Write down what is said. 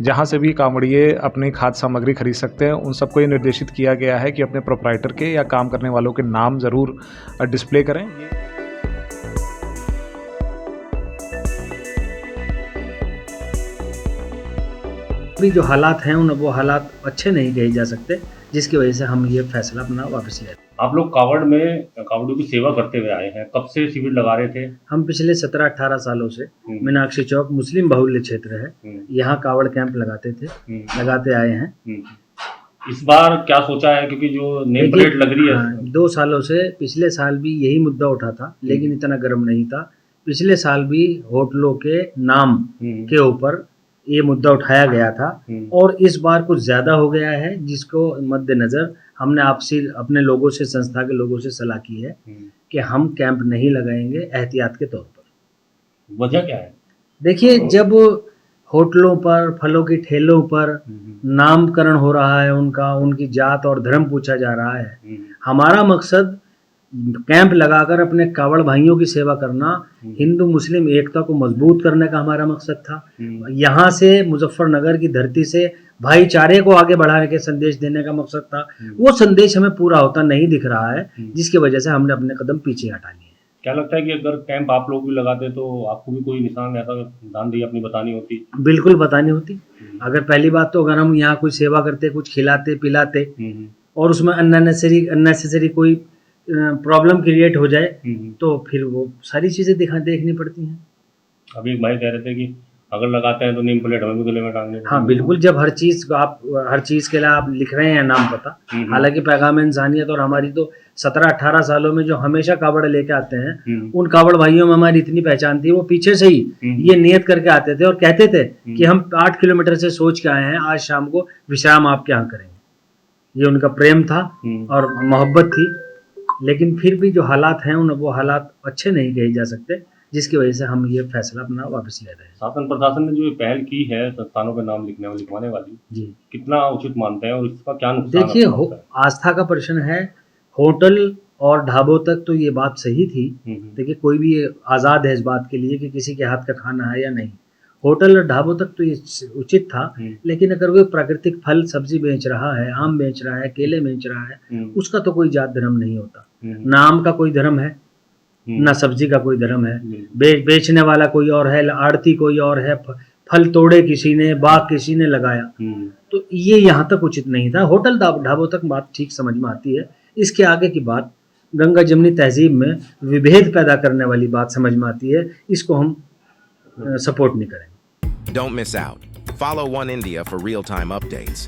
जहाँ से भी कांवड़िये अपनी खाद्य सामग्री खरीद सकते हैं, उन सबको ये निर्देशित किया गया है कि अपने प्रोप्राइटर के या काम करने वालों के नाम ज़रूर डिस्प्ले करें। अभी जो हालात हैं वो हालात अच्छे नहीं कहे जा सकते, जिसकी वजह से हम ये फैसला अपना वापस ले रहे हैं। आप लोग कावड़ में कावड़ियों की सेवा करते हुए आए हैं, कब से शिविर लगा रहे थे? हम पिछले 17-18 सालों से मीनाक्षी चौक मुस्लिम बहुल्य क्षेत्र है, यहाँ कावड़ कैंप लगाते थे, लगाते आए हैं। इस बार क्या सोचा है, क्योंकि जो नेम प्लेट लग रही है 2 सालों से, पिछले साल भी यही मुद्दा उठा था, लेकिन इतना गर्म नहीं था। पिछले साल भी होटलों के नाम के ऊपर ये मुद्दा उठाया गया था और इस बार कुछ ज़्यादा हो गया है, जिसको मद्देनज़र हमने आपसी अपने लोगों से, संस्था के लोगों से सलाह की है कि हम कैंप नहीं लगाएंगे एहतियात के तौर पर। वजह क्या है? देखिए, जब होटलों पर, फलों की ठेलों पर नामकरण हो रहा है, उनकी जात और धर्म पूछा जा रहा है, हमारा मकसद कैंप लगाकर अपने कावड़ भाइयों की सेवा करना, हिंदू मुस्लिम एकता को मजबूत करने का हमारा मकसद था। यहाँ से मुजफ्फरनगर की धरती से भाईचारे को आगे बढ़ाने के संदेश देने का मकसद था। वो संदेश हमें पूरा होता नहीं दिख रहा है, जिसकी वजह से हमने अपने कदम पीछे हटा लिए। क्या लगता है कि अगर कैंप आप लोग भी लगाते तो आपको भी कोई निशान ऐसा निशानदेही अपनी बतानी होती? बिल्कुल बतानी होती। अगर पहली बात तो अगर हम यहाँ कोई सेवा करते, कुछ खिलाते पिलाते और उसमें अननेसेसरी कोई प्रॉब्लम क्रिएट हो जाए तो फिर वो सारी चीज़ें देखनी पड़ती हैं। अभी भाई कह रहे थे कि अगर लगाते हैं तो नेम प्लेट हमें भी गले में टांगने। हाँ बिल्कुल, जब हर चीज़ के लिए आप लिख रहे हैं नाम पता, हालांकि पैगाम इंसानियत और हमारी तो 17-18 सालों में जो हमेशा कावड़ लेके आते हैं, उन कावड़ भाइयों में हमारी इतनी पहचान थी, वो पीछे से ही ये नियत करके आते थे और कहते थे कि हम 8 किलोमीटर से सोच के आए हैं, आज शाम को विश्राम आपके यहाँ करेंगे। ये उनका प्रेम था और मोहब्बत थी। लेकिन फिर भी जो हालात हैं वो हालात अच्छे नहीं कहे जा सकते, जिसकी वजह से हम ये फैसला अपना वापस ले रहे हैं। शासन प्रशासन ने जो पहल की है संस्थानों के नाम लिखवाने वाली जी, कितना उचित मानते हैं और इसका क्या नुकसान? देखिए, आस्था का प्रश्न है। होटल और ढाबों तक तो ये बात सही थी। देखिए, कोई भी आज़ाद है इस बात के लिए कि किसी के हाथ का खाना है या नहीं। होटल और ढाबों तक तो ये उचित था, लेकिन अगर कोई प्राकृतिक फल सब्जी बेच रहा है, आम बेच रहा है, केले बेच रहा है, उसका तो कोई जात धर्म नहीं होता। ना आम का कोई धर्म है, ना सब्जी का कोई धर्म है। बेचने वाला कोई और है, आड़ती कोई और है, फल तोड़े किसी ने, बाग किसी ने लगाया, तो ये यहाँ तक उचित नहीं था। होटल ढाबों तक बात ठीक समझ में आती है। इसके आगे की बात गंगा जमनी तहजीब में विभेद पैदा करने वाली बात समझ में आती है, इसको हम सपोर्ट नहीं करेंगे। Don't miss out. Follow One India for real-time updates.